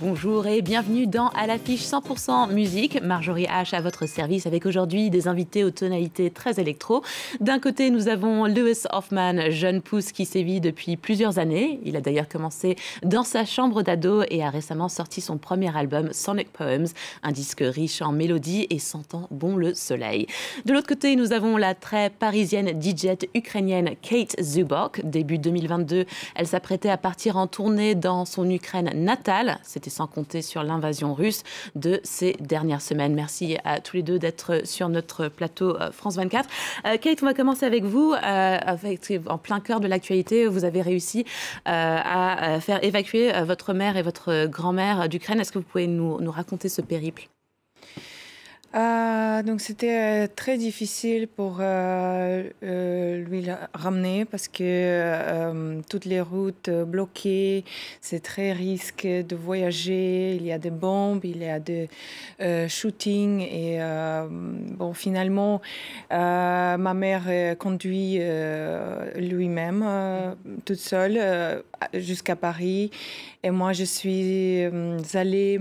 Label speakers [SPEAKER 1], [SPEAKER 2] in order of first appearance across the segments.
[SPEAKER 1] Bonjour et bienvenue dans À l'affiche 100% musique. Marjorie H à votre service avec aujourd'hui des invités aux tonalités très électro. D'un côté, nous avons Lewis Hoffman, jeune pousse qui sévit depuis plusieurs années. Il a d'ailleurs commencé dans sa chambre d'ado et a récemment sorti son premier album Sonic Poems, un disque riche en mélodies et sentant bon le soleil. De l'autre côté, nous avons la très parisienne DJ ukrainienne Kate Zubok. Début 2022, elle s'apprêtait à partir en tournée dans son Ukraine natale. C'était sans compter sur l'invasion russe de ces dernières semaines. Merci à tous les deux d'être sur notre plateau France 24. Kate, on va commencer avec vous. En plein cœur de l'actualité, vous avez réussi à faire évacuer votre mère et votre grand-mère d'Ukraine. Est-ce que vous pouvez nous raconter ce périple ?
[SPEAKER 2] Donc c'était très difficile pour lui ramener parce que toutes les routes bloquées, c'est très risqué de voyager, il y a des bombes, il y a des shootings et bon finalement ma mère conduit lui-même toute seule jusqu'à Paris et moi je suis allée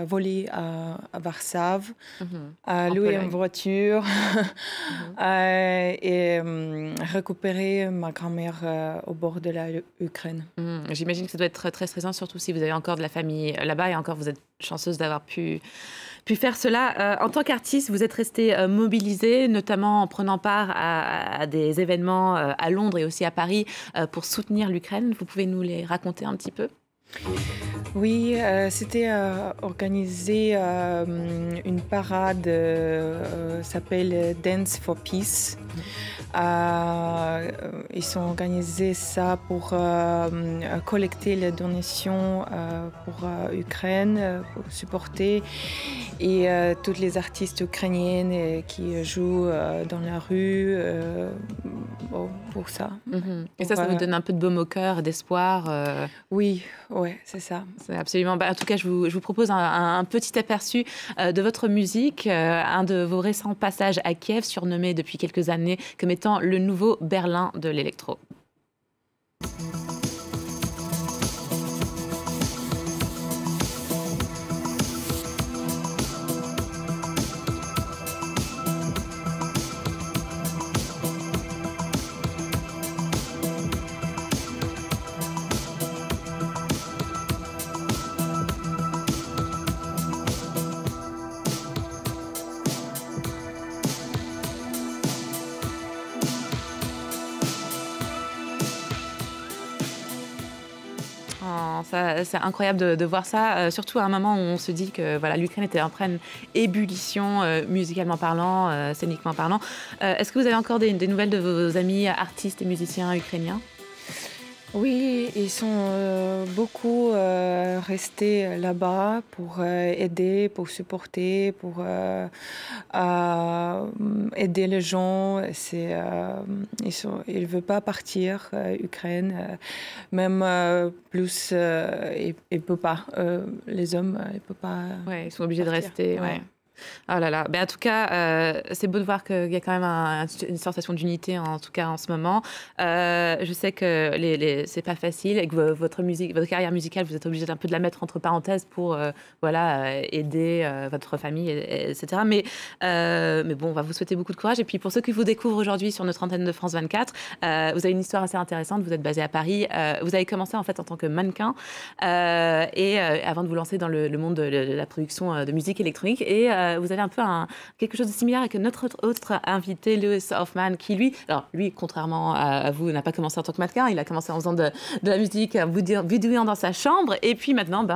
[SPEAKER 2] voler à Varsave. Louer une voiture et récupérer ma grand-mère au bord de l'Ukraine.
[SPEAKER 1] J'imagine que ça doit être très stressant, surtout si vous avez encore de la famille là-bas et encore vous êtes chanceuse d'avoir pu faire cela. En tant qu'artiste, vous êtes restée mobilisée, notamment en prenant part à des événements à Londres et aussi à Paris pour soutenir l'Ukraine. Vous pouvez nous les raconter un petit peu ?
[SPEAKER 2] Oui, c'était organisé une parade s'appelle Dance for Peace. Ils ont organisé ça pour collecter les donations pour l'Ukraine, pour supporter et toutes les artistes ukrainiennes qui jouent dans la rue pour ça.
[SPEAKER 1] Et ça vous donne un peu de baume au cœur, d'espoir
[SPEAKER 2] Oui, ouais, c'est ça.
[SPEAKER 1] C'est absolument. En tout cas, je vous propose un petit aperçu de votre musique, un de vos récents passages à Kiev, surnommé depuis quelques années comme étant le nouveau Berlin de l'électro. C'est incroyable de voir ça, surtout à un moment où on se dit que voilà, l'Ukraine était en pleine ébullition, musicalement parlant, scéniquement parlant. Est-ce que vous avez encore des nouvelles de vos amis artistes et musiciens ukrainiens ?
[SPEAKER 2] Oui, ils sont beaucoup restés là-bas pour aider, pour supporter, pour aider les gens. Ils ne veulent pas partir, Ukraine. Même plus, ils ne peuvent pas. Les hommes, ils ne peuvent pas.
[SPEAKER 1] Ouais, ils sont obligés de rester.
[SPEAKER 2] Ouais.
[SPEAKER 1] Oh là là. En tout cas, c'est beau de voir qu'il y a quand même une sensation d'unité, en tout cas en ce moment. Je sais que c'est pas facile et que votre carrière musicale, vous êtes obligé un peu de la mettre entre parenthèses pour aider votre famille, etc. Mais bon, on va vous souhaiter beaucoup de courage. Et puis pour ceux qui vous découvrent aujourd'hui sur notre antenne de France 24, vous avez une histoire assez intéressante. Vous êtes basé à Paris. Vous avez commencé en fait en tant que mannequin et avant de vous lancer dans le monde de la production de musique électronique. Et vous avez un peu quelque chose de similaire avec notre autre invité, Lewis Hoffman, qui lui, contrairement à vous, n'a pas commencé en tant que mannequin. Il a commencé en faisant de la musique, vidéant dans sa chambre. Et puis maintenant,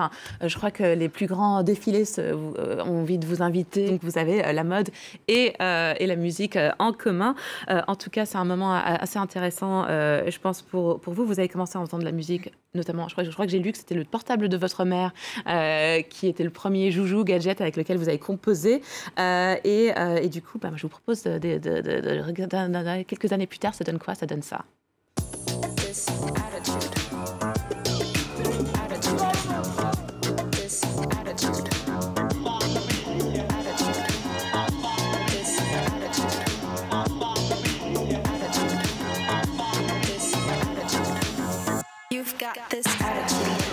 [SPEAKER 1] je crois que les plus grands défilés ont envie de vous inviter. Donc vous avez la mode et la musique en commun. En tout cas, c'est un moment assez intéressant, je pense, pour vous. Vous avez commencé à entendre de la musique, notamment, je crois que j'ai lu que c'était le portable de votre mère qui était le premier joujou gadget avec lequel vous avez composé. Et du coup, je vous propose de regarder quelques années plus tard, ça donne quoi? Ça donne ça.
[SPEAKER 3] You've got this attitude.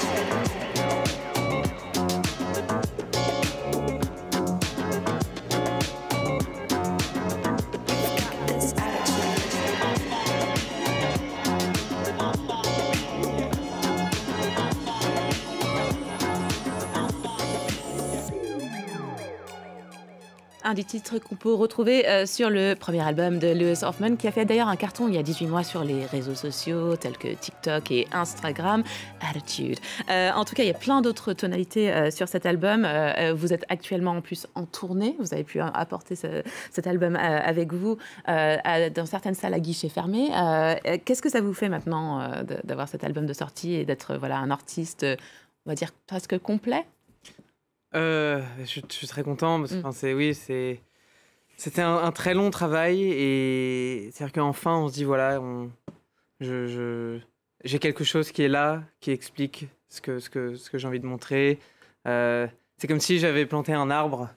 [SPEAKER 1] Un des titres qu'on peut retrouver sur le premier album de Lewis Hoffman, qui a fait d'ailleurs un carton il y a 18 mois sur les réseaux sociaux tels que TikTok et Instagram, Attitude. En tout cas, il y a plein d'autres tonalités sur cet album. Vous êtes actuellement en plus en tournée. Vous avez pu apporter cet album avec vous dans certaines salles à guichet fermé. Qu'est-ce que ça vous fait maintenant d'avoir cet album de sortie et d'être un artiste, on va dire, presque complet?
[SPEAKER 4] Je suis très content parce que c'était un très long travail et c'est-à-dire qu'enfin on se dit voilà, j'ai quelque chose qui est là, qui explique ce que j'ai envie de montrer. C'est comme si j'avais planté un arbre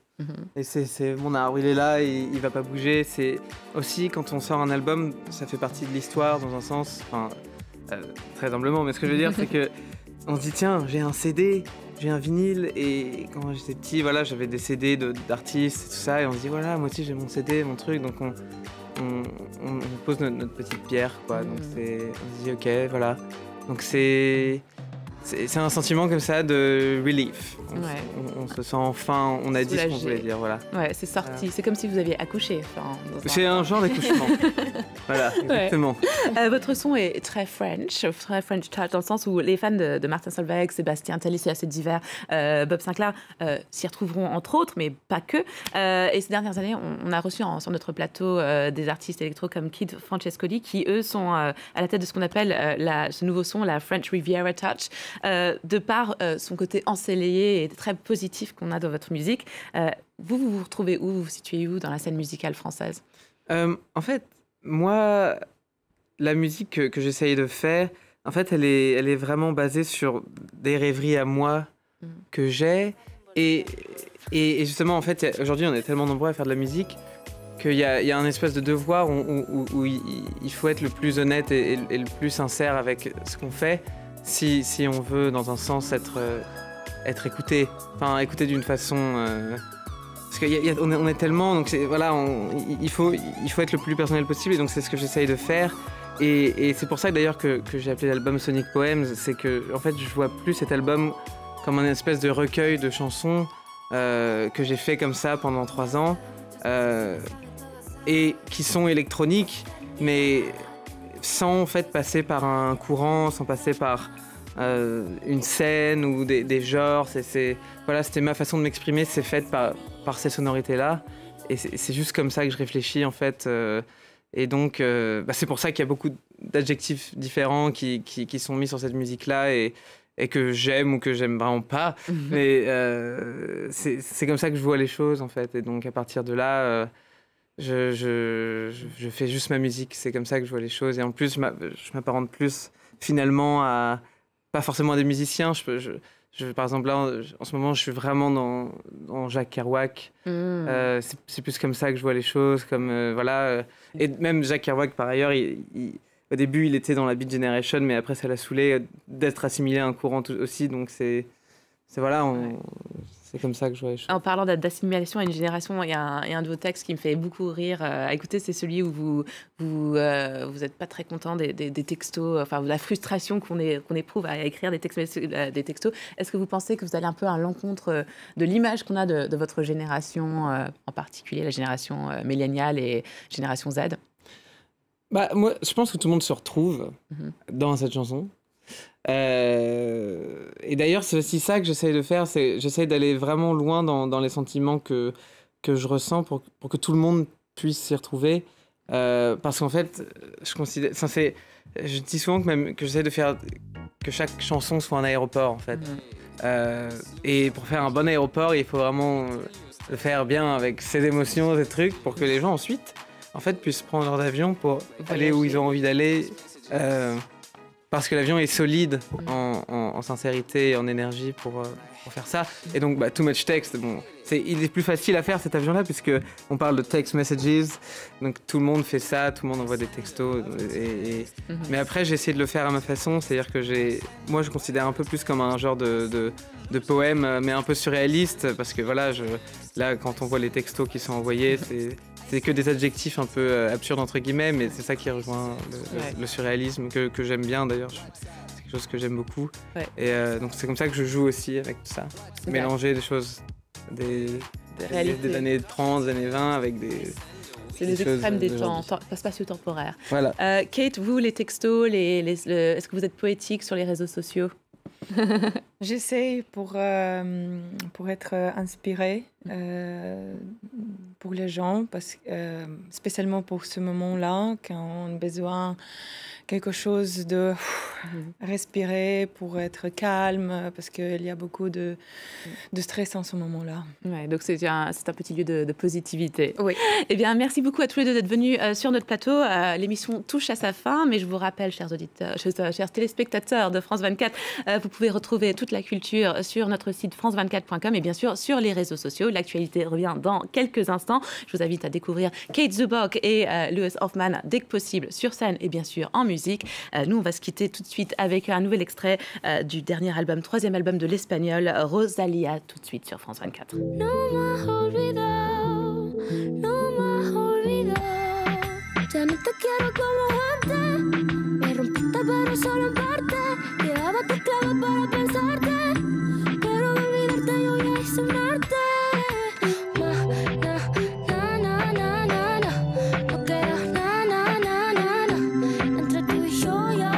[SPEAKER 4] et c'est mon arbre, il est là et il va pas bouger. C'est aussi quand on sort un album, ça fait partie de l'histoire dans un sens, très humblement, mais ce que je veux dire c'est que on se dit tiens, j'ai un CD, j'ai un vinyle, et quand j'étais petit, voilà, j'avais des CD d'artistes et tout ça, et on se dit voilà, moi aussi j'ai mon CD, mon truc, donc on pose notre petite pierre, quoi. Donc on se dit ok, voilà. Donc c'est un sentiment comme ça de relief. On se sent enfin, on a dit ce qu'on voulait dire, voilà.
[SPEAKER 1] Ouais, c'est sorti. C'est comme si vous aviez accouché.
[SPEAKER 4] C'est un genre d'accouchement. Voilà, exactement.
[SPEAKER 1] Votre son est très French touch, dans le sens où les fans de Martin Solveig, Sébastien Tellier, c'est assez divers, Bob Sinclair s'y retrouveront entre autres, mais pas que. Et ces dernières années, on a reçu sur notre plateau des artistes électro comme Kid Francescoli, qui eux sont à la tête de ce qu'on appelle ce nouveau son, la French Riviera Touch. De par son côté ensoleillé et très positif qu'on a dans votre musique. Vous vous retrouvez où? Vous vous situez où dans la scène musicale française?
[SPEAKER 4] En fait, moi, la musique que j'essaye de faire, en fait, elle est vraiment basée sur des rêveries à moi que j'ai. Et justement, en fait, aujourd'hui, on est tellement nombreux à faire de la musique qu'il y a un espèce de devoir où il faut être le plus honnête et le plus sincère avec ce qu'on fait. Si on veut, dans un sens, être écouté, écouté d'une façon... parce qu'on est tellement, donc voilà, il faut être le plus personnel possible, et donc c'est ce que j'essaye de faire. Et c'est pour ça d'ailleurs que j'ai appelé l'album Sonic Poems, c'est que en fait je vois plus cet album comme un espèce de recueil de chansons que j'ai fait comme ça pendant 3 ans, et qui sont électroniques, mais sans en fait passer par un courant, sans passer par une scène ou des genres. Voilà, c'était ma façon de m'exprimer, c'est faite par ces sonorités-là. Et c'est juste comme ça que je réfléchis en fait. Et donc, c'est pour ça qu'il y a beaucoup d'adjectifs différents qui sont mis sur cette musique-là et que j'aime ou que j'aime vraiment pas. Mais c'est comme ça que je vois les choses en fait. Et donc à partir de là... Je fais juste ma musique, c'est comme ça que je vois les choses. Et en plus, je m'apparente plus finalement à, pas forcément à des musiciens. Par exemple, là, en ce moment, je suis vraiment dans Jacques Kerouac. C'est plus comme ça que je vois les choses. Voilà. Et même Jacques Kerouac, par ailleurs, au début, il était dans la Beat Generation, mais après, ça l'a saoulé d'être assimilé à un courant aussi. Donc, voilà, c'est comme ça que je vois les choses.
[SPEAKER 1] En parlant d'assimilation à une génération, il y a un de vos textes qui me fait beaucoup rire à écouter, c'est celui où vous êtes pas très content des textos, enfin la frustration qu'on éprouve à écrire des textos. Est-ce que vous pensez que vous allez un peu à l'encontre de l'image qu'on a de votre génération, en particulier la génération milléniale et génération Z?
[SPEAKER 4] Bah, moi, je pense que tout le monde se retrouve dans cette chanson. Et d'ailleurs, c'est aussi ça que j'essaye de faire, j'essaye d'aller vraiment loin dans les sentiments que je ressens pour que tout le monde puisse s'y retrouver. Parce qu'en fait, je dis souvent que j'essaie de faire que chaque chanson soit un aéroport, en fait. Et pour faire un bon aéroport, il faut vraiment le faire bien avec ses émotions, ses trucs, pour que les gens ensuite, en fait, puissent prendre leur avion pour aller où ils ont envie d'aller. Parce que l'avion est solide en sincérité et en énergie pour faire ça. Et donc, too much text, bon, il est plus facile à faire cet avion-là, puisque on parle de text messages. Donc tout le monde fait ça, tout le monde envoie des textos. Mais après, j'ai essayé de le faire à ma façon. C'est-à-dire que moi, je considère un peu plus comme un genre de poème, mais un peu surréaliste. Parce que voilà, là, quand on voit les textos qui sont envoyés, c'est que des adjectifs un peu absurdes entre guillemets, mais c'est ça qui rejoint le surréalisme que j'aime bien d'ailleurs. C'est quelque chose que j'aime beaucoup. Ouais. Et donc c'est comme ça que je joue aussi avec tout ça. Mélanger des choses, des années 30, des années 20 avec des...
[SPEAKER 1] C'est les extrêmes des temps spatio-temporaires.
[SPEAKER 4] Voilà.
[SPEAKER 1] Kate, vous, les textos, est-ce que vous êtes poétique sur les réseaux sociaux?
[SPEAKER 2] J'essaie pour être inspirée pour les gens, spécialement pour ce moment-là, quand on a besoin quelque chose de respirer pour être calme, parce qu'il y a beaucoup de stress en ce moment-là.
[SPEAKER 1] Ouais, donc c'est un petit lieu de positivité.
[SPEAKER 2] Oui.
[SPEAKER 1] Eh bien, merci beaucoup à tous les deux d'être venus sur notre plateau. L'émission touche à sa fin, mais je vous rappelle, chers auditeurs, chers téléspectateurs de France 24, vous pouvez retrouver toute la culture sur notre site france24.com et bien sûr sur les réseaux sociaux. L'actualité revient dans quelques instants. Je vous invite à découvrir Kate Zubok et Lewis Hoffman dès que possible sur scène et bien sûr en musique. Nous, on va se quitter tout de suite avec un nouvel extrait du dernier album, troisième album de l'Espagnol, Rosalía, tout de suite sur France 24.
[SPEAKER 5] No me has olvidado, no me has olvidado. Ya no te quiero como antes. Me rompiste pero solo en parte. Llevaba tus clavos para pensarte. Pero de olvidarte yo ya hice un arte. No queda na. Entre tú y yo, ya.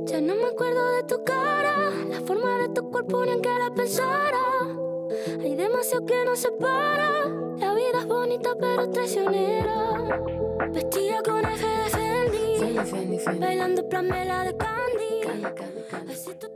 [SPEAKER 5] Ya no me acuerdo de tu cara, la forma de tu cuerpo ni en que la pensara. Hay demasiado que nos separa. La vida es bonita pero traicionera. Vestida con eje de Fendi, bailando Pamela de Candy. Así tú